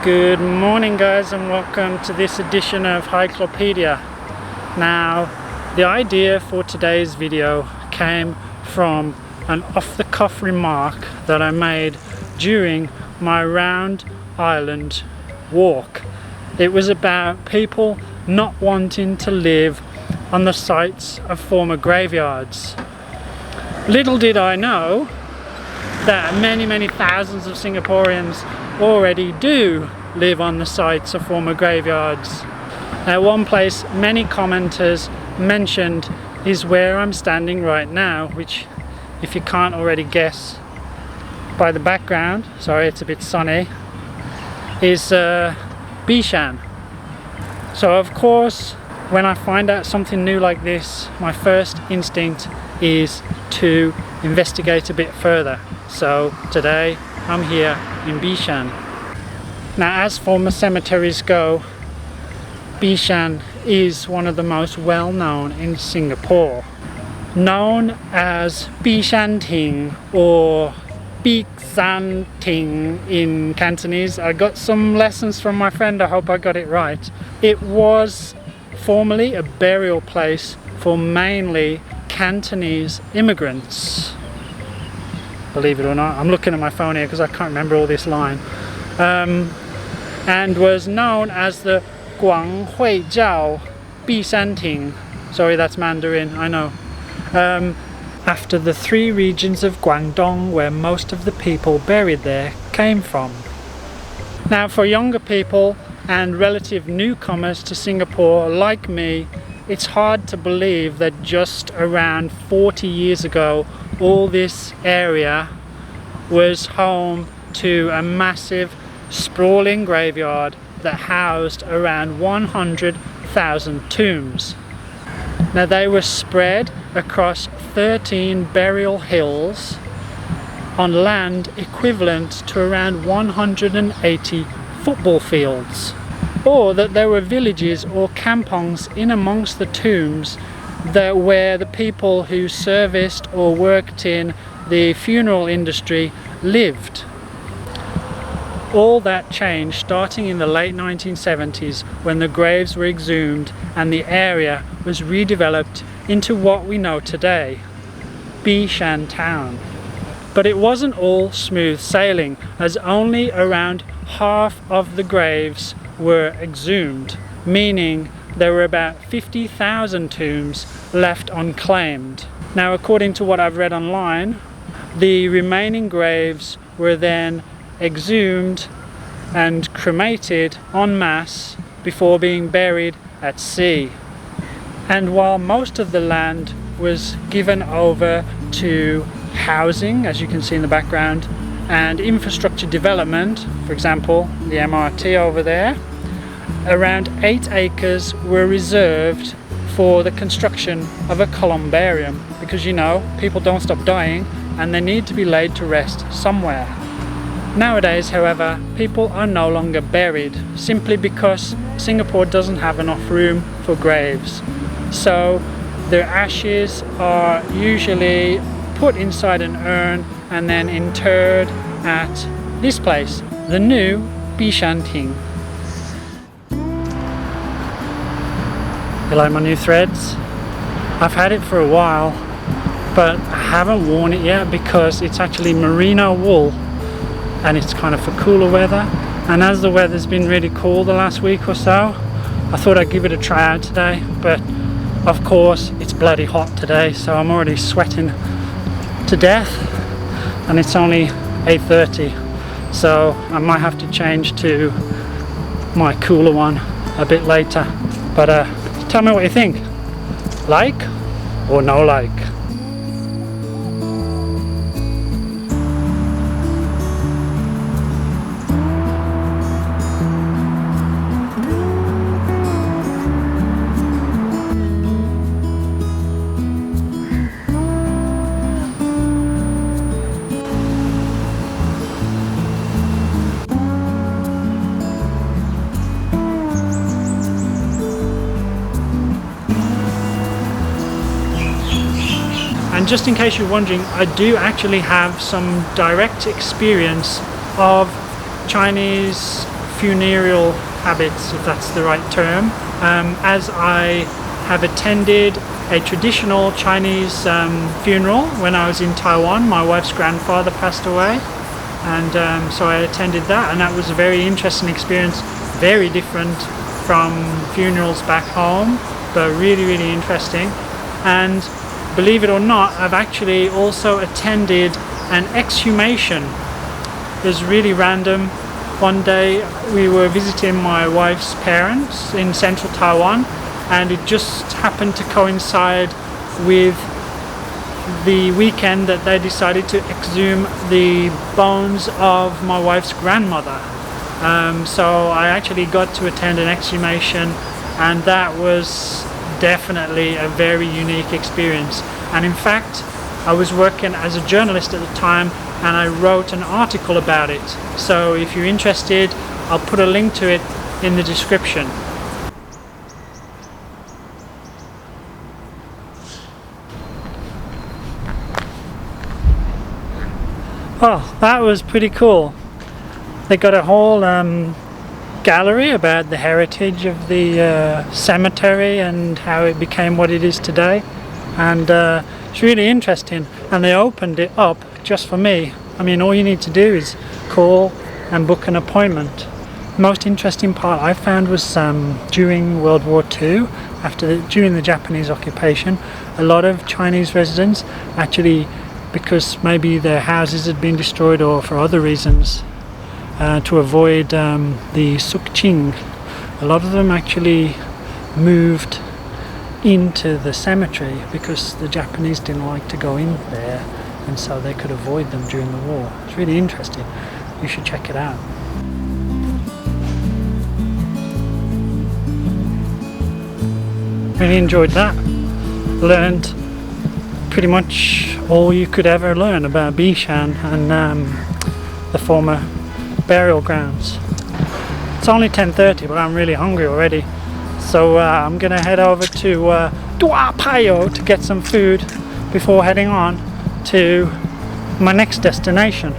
Good morning guys, and welcome to this edition of Cyclopedia. Now, the idea for today's video came from an off-the-cuff remark that I made during my round island walk. It was about people not wanting to live on the sites of former graveyards. Little did I know that many thousands of Singaporeans already do live on the sites of former graveyards. Now, one place many commenters mentioned is where I'm standing right now, which, if you can't already guess by the background, sorry it's a bit sunny, is Bishan. So of course, when I find out something new like this, my first instinct is to investigate a bit further. So today I'm here in Bishan. Now, as former cemeteries go, Bishan is one of the most well known in Singapore. Known as Bishan Theng or Theng in Cantonese. I got some lessons from my friend, I hope I got it right. It was formerly a burial place for mainly Cantonese immigrants. Believe it or not, I'm looking at my phone here because I can't remember all this line. And was known as the Guang Hui Jiao Bishan Theng. Sorry, that's Mandarin, I know. After the three regions of Guangdong where most of the people buried there came from. Now, for younger people and relative newcomers to Singapore like me, it's hard to believe that just around 40 years ago all this area was home to a massive sprawling graveyard that housed around 100,000 tombs. Now, they were spread across 13 burial hills on land equivalent to around 180 football fields, or that there were villages or kampongs in amongst the tombs that where the people who serviced or worked in the funeral industry lived. All that changed starting in the late 1970s when the graves were exhumed and the area was redeveloped into what we know today, Bishan town. But it wasn't all smooth sailing, as only around half of the graves were exhumed, meaning there were about 50,000 tombs left unclaimed. Now, according to what I've read online, the remaining graves were then exhumed and cremated en masse before being buried at sea. And while most of the land was given over to housing, as you can see in the background, and infrastructure development, for example the MRT over there, around 8 acres were reserved for the construction of a Columbarium, because, you know, people don't stop dying and they need to be laid to rest somewhere. Nowadays, however, people are no longer buried simply because Singapore doesn't have enough room for graves. So their ashes are usually put inside an urn and then interred at this place, the new Bishan Theng. You like my new threads? I've had it for a while, but I haven't worn it yet because it's actually merino wool and it's kind of for cooler weather. And as the weather's been really cool the last week or so, I thought I'd give it a try out today. But of course, it's bloody hot today, so I'm already sweating to death, and it's only 8:30, so I might have to change to my cooler one a bit later. But tell me what you think. Like or no like? And just in case you're wondering, I do actually have some direct experience of Chinese funereal habits, if that's the right term, as I have attended a traditional Chinese funeral when I was in Taiwan. My wife's grandfather passed away, and so I attended that, and that was a very interesting experience, very different from funerals back home, but really, really interesting. And believe it or not, I've actually also attended an exhumation. It was really random. One day we were visiting my wife's parents in central Taiwan, and it just happened to coincide with the weekend that they decided to exhume the bones of my wife's grandmother. So I actually got to attend an exhumation, and that was definitely a very unique experience. And in fact, I was working as a journalist at the time, and I wrote an article about it. So if you're interested, I'll put a link to it in the description. Oh, that was pretty cool. They got a whole gallery about the heritage of the cemetery and how it became what it is today, and it's really interesting. And they opened it up just for me. I mean, all you need to do is call and book an appointment. The most interesting part I found was during World War II, during the Japanese occupation, a lot of Chinese residents actually, because maybe their houses had been destroyed or for other reasons, to avoid the sukching, a lot of them actually moved into the cemetery because the Japanese didn't like to go in there, and so they could avoid them during the war. It's really interesting. You should check it out. Really enjoyed that. Learned pretty much all you could ever learn about Bishan and the former burial grounds. It's only 10:30, but I'm really hungry already, so I'm gonna head over to Dua Payo to get some food before heading on to my next destination,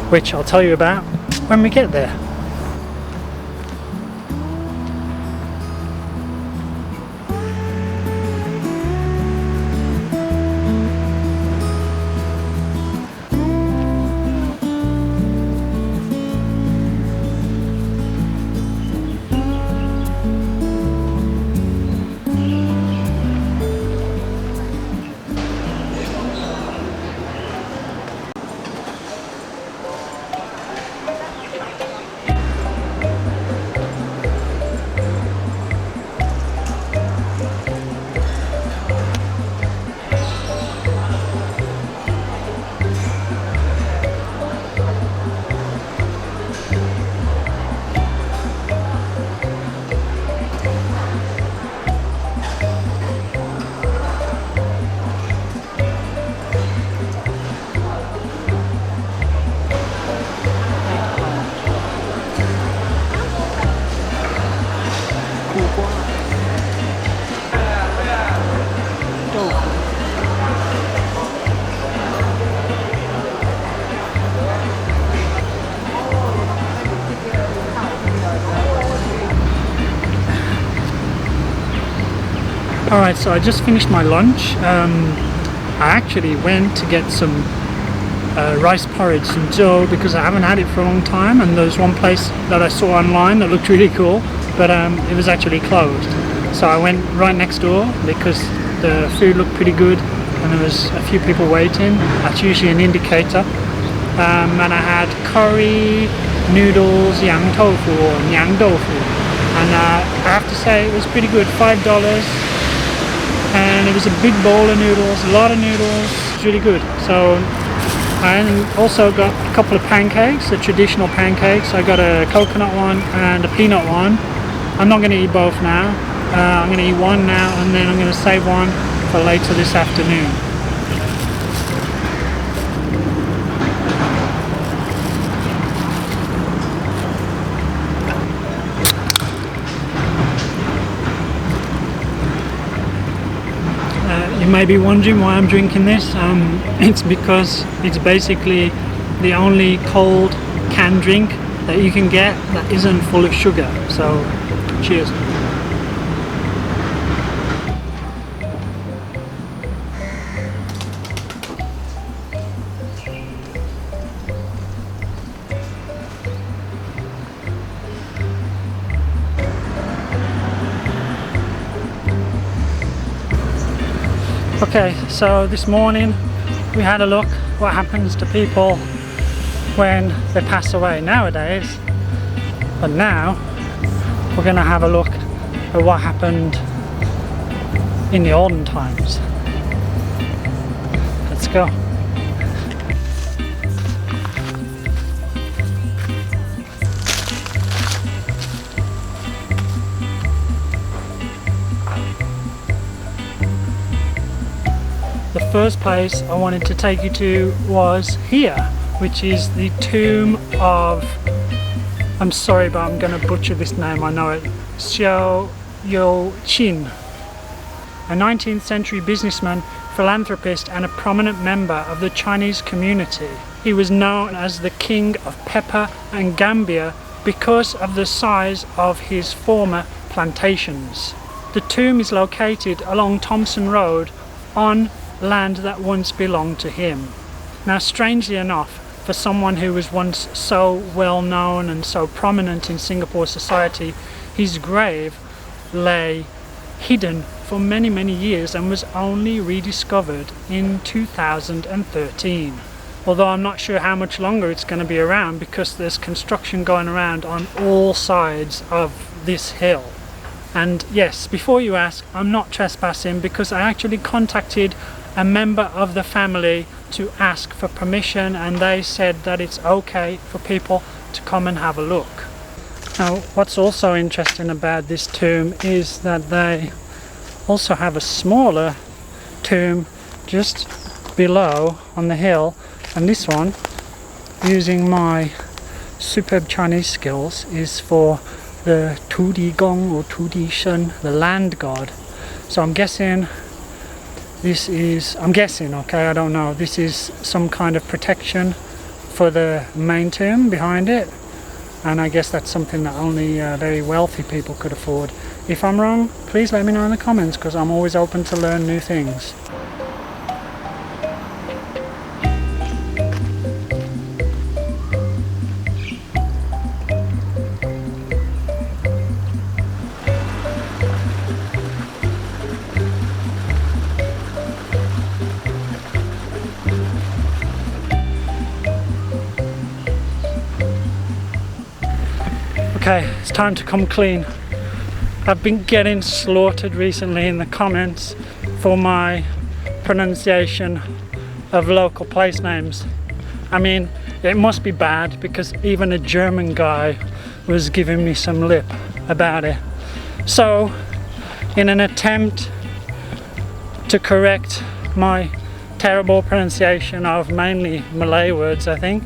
which I'll tell you about when we get there. Alright, so I just finished my lunch. I actually went to get some rice porridge, some dough, because I haven't had it for a long time, and there's one place that I saw online that looked really cool, but it was actually closed. So I went right next door because the food looked pretty good and there was a few people waiting. That's usually an indicator. And I had curry, noodles, yang tofu or nyang tofu, and I have to say it was pretty good. $5, and it was a big bowl of noodles, a lot of noodles. It's really good. So I also got a couple of pancakes, the traditional pancakes. I got a coconut one and a peanut one. I'm not going to eat both now. I'm going to eat one now, and then I'm going to save one for later this afternoon. You may be wondering why I'm drinking this. It's because it's basically the only cold canned drink that you can get that isn't full of sugar. So cheers. Okay, so this morning we had a look what happens to people when they pass away nowadays, but now we're going to have a look at what happened in the olden times. Let's go. The first place I wanted to take you to was here, which is the tomb of, I'm sorry but I'm going to butcher this name, I know it, Seah a 19th century businessman, philanthropist and a prominent member of the Chinese community. He was known as the King of Pepper and Gambia because of the size of his former plantations. The tomb is located along Thompson Road on land that once belonged to him. Now, strangely enough, for someone who was once so well known and so prominent in Singapore society, his grave lay hidden for many years and was only rediscovered in 2013. Although I'm not sure how much longer it's going to be around, because there's construction going around on all sides of this hill. And yes, before you ask, I'm not trespassing, because I actually contacted a member of the family to ask for permission, and they said that it's okay for people to come and have a look. Now, what's also interesting about this tomb is that they also have a smaller tomb just below on the hill, and this one, using my superb Chinese skills, is for the Tu Di Gong or Tu Di Shen, the land god. So I'm guessing this is, okay, I don't know, this is some kind of protection for the main tomb behind it, and I guess that's something that only very wealthy people could afford. If I'm wrong, please let me know in the comments, because I'm always open to learn new things. Okay, it's time to come clean. I've been getting slaughtered recently in the comments for my pronunciation of local place names. I mean, it must be bad, because even a German guy was giving me some lip about it. So, in an attempt to correct my terrible pronunciation of mainly Malay words, I think,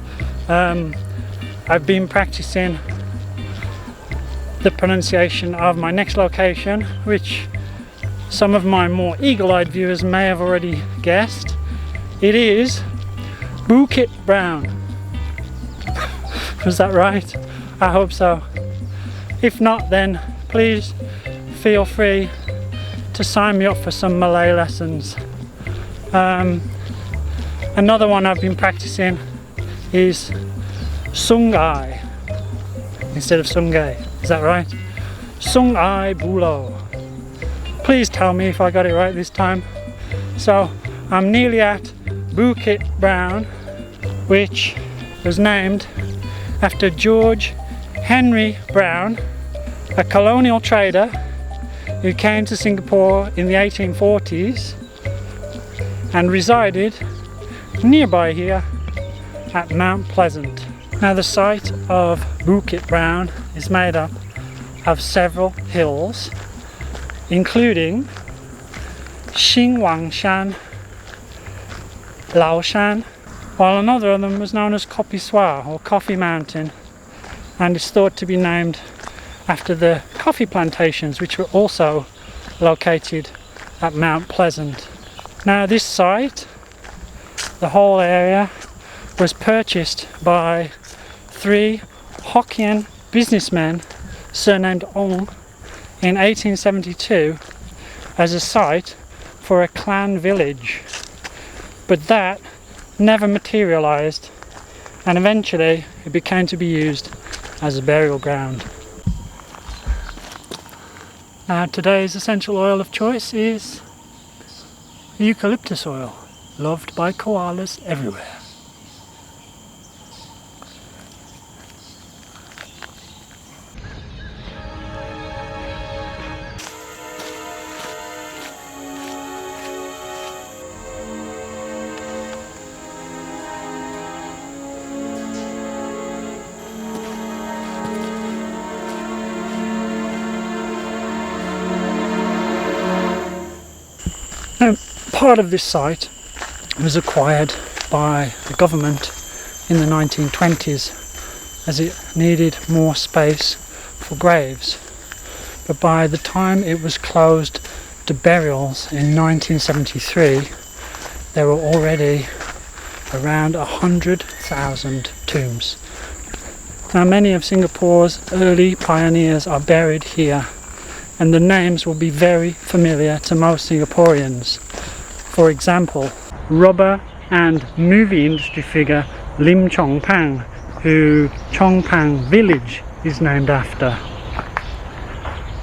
I've been practicing the pronunciation of my next location, which some of my more eagle-eyed viewers may have already guessed. It is Bukit Brown. Was that right? I hope so. If not, then please feel free to sign me up for some Malay lessons. Another one I've been practicing is Sungai instead of Sungay. Is that right? Sungai Buloh. Please tell me if I got it right this time. So I'm nearly at Bukit Brown, which was named after George Henry Brown, a colonial trader who came to Singapore in the 1840s and resided nearby here at Mount Pleasant. Now, the site of Bukit Brown is made up of several hills, including Xingwangshan, Laoshan, while another of them was known as Kopi Suar, or Coffee Mountain, and is thought to be named after the coffee plantations, which were also located at Mount Pleasant. Now, this site, the whole area, was purchased by 3 Hokkien businessman surnamed Ong in 1872 as a site for a clan village, but that never materialized, and eventually it became to be used as a burial ground. Now today's essential oil of choice is eucalyptus oil, loved by koalas everywhere. Now, part of this site was acquired by the government in the 1920s as it needed more space for graves. But by the time it was closed to burials in 1973, there were already around 100,000 tombs. Now, many of Singapore's early pioneers are buried here, and the names will be very familiar to most Singaporeans. For example, rubber and movie industry figure Lim Chong Pang, who Chong Pang village is named after.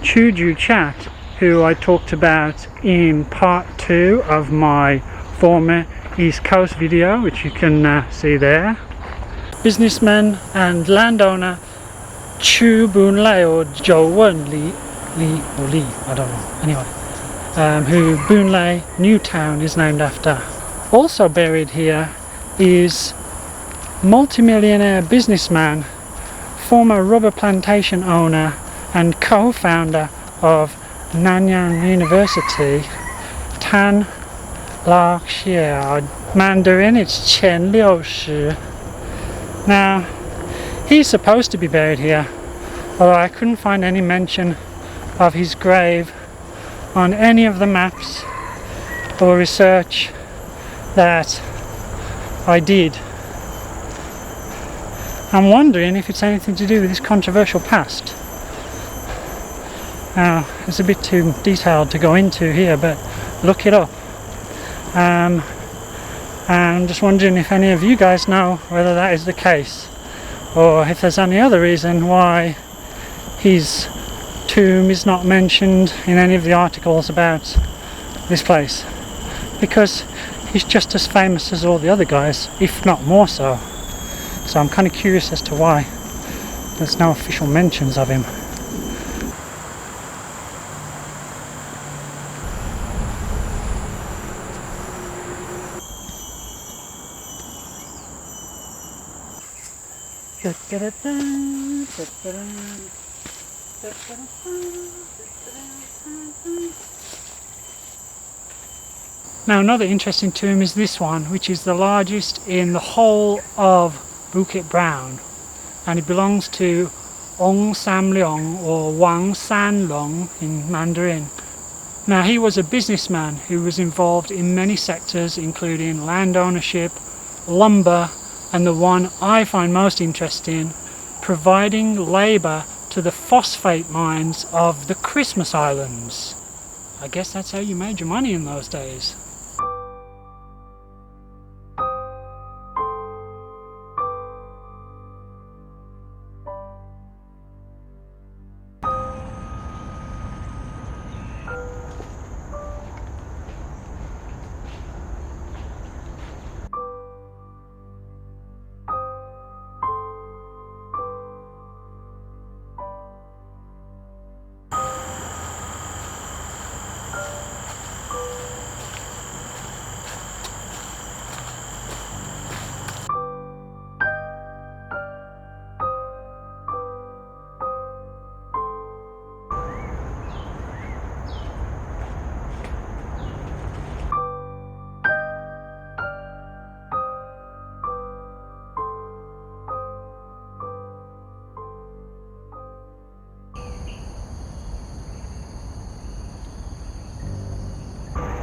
Chu Ju Chat, who I talked about in part 2 of my former East Coast video, which you can see there. Businessman and landowner Chu Boon Lay or Zhou Wen Li, I don't know, anyway, who Boon Lay New Town is named after. Also buried here is multimillionaire businessman, former rubber plantation owner and co-founder of Nanyang University, Tan Lak Xiao. Mandarin, it's Qian Liu Shi. Now, he's supposed to be buried here, although I couldn't find any mention of his grave on any of the maps or research that I did. I'm wondering if it's anything to do with his controversial past. Now, it's a bit too detailed to go into here, but look it up. And I'm just wondering if any of you guys know whether that is the case, or if there's any other reason why his tomb is not mentioned in any of the articles about this place, because he's just as famous as all the other guys, if not more so. So I'm kind of curious as to why there's no official mentions of him. Now, another interesting tomb is this one, which is the largest in the whole of Bukit Brown, and it belongs to Ong Sam Leong or Wang San Long in Mandarin. Now, he was a businessman who was involved in many sectors, including land ownership, lumber, and the one I find most interesting, providing labour to the phosphate mines of the Christmas Islands. I guess that's how you made your money in those days.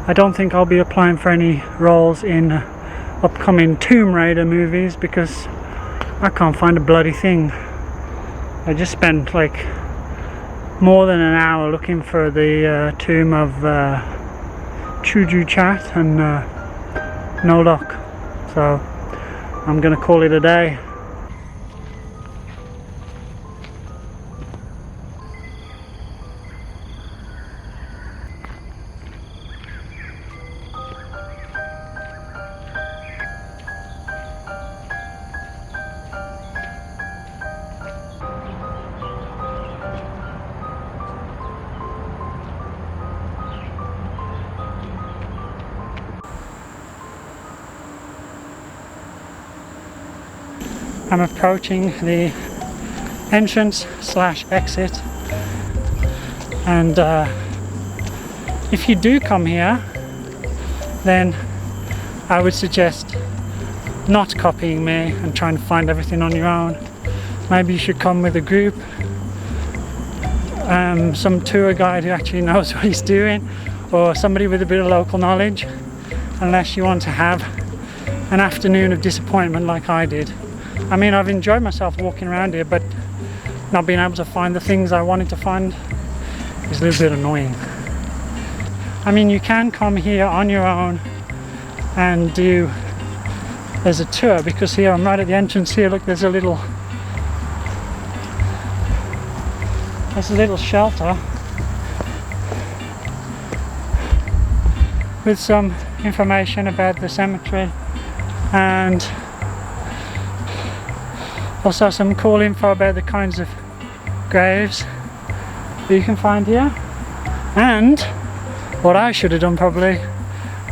I don't think I'll be applying for any roles in upcoming Tomb Raider movies because I can't find a bloody thing. I just spent like more than an hour looking for the tomb of Chuju Chat and no luck. So I'm gonna call it a day. I'm approaching the entrance / exit, and if you do come here, then I would suggest not copying me and trying to find everything on your own. Maybe you should come with a group, some tour guide who actually knows what he's doing, or somebody with a bit of local knowledge, unless you want to have an afternoon of disappointment like I did. I mean, I've enjoyed myself walking around here, but not being able to find the things I wanted to find is a little bit annoying. I mean, you can come here on your own and do, there's a tour, because here I'm right at the entrance here, look, there's a little shelter with some information about the cemetery, and also some cool info about the kinds of graves that you can find here. And what I should have done, probably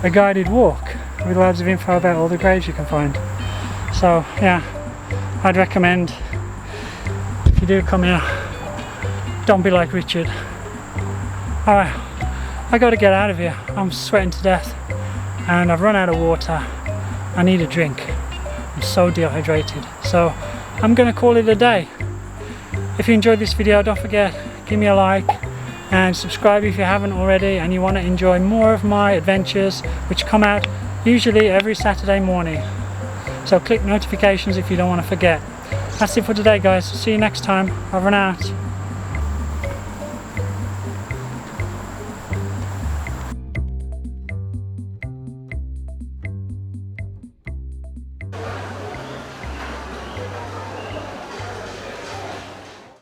a guided walk with loads of info about all the graves you can find. So yeah, I'd recommend, if you do come here, don't be like Richard. Alright, I gotta get out of here. I'm sweating to death and I've run out of water. I need a drink. I'm so dehydrated. So I'm gonna call it a day. If you enjoyed this video, don't forget, give me a like and subscribe if you haven't already and you want to enjoy more of my adventures, which come out usually every Saturday morning. So click notifications if you don't want to forget. That's it for today, guys. See you next time. Over and out.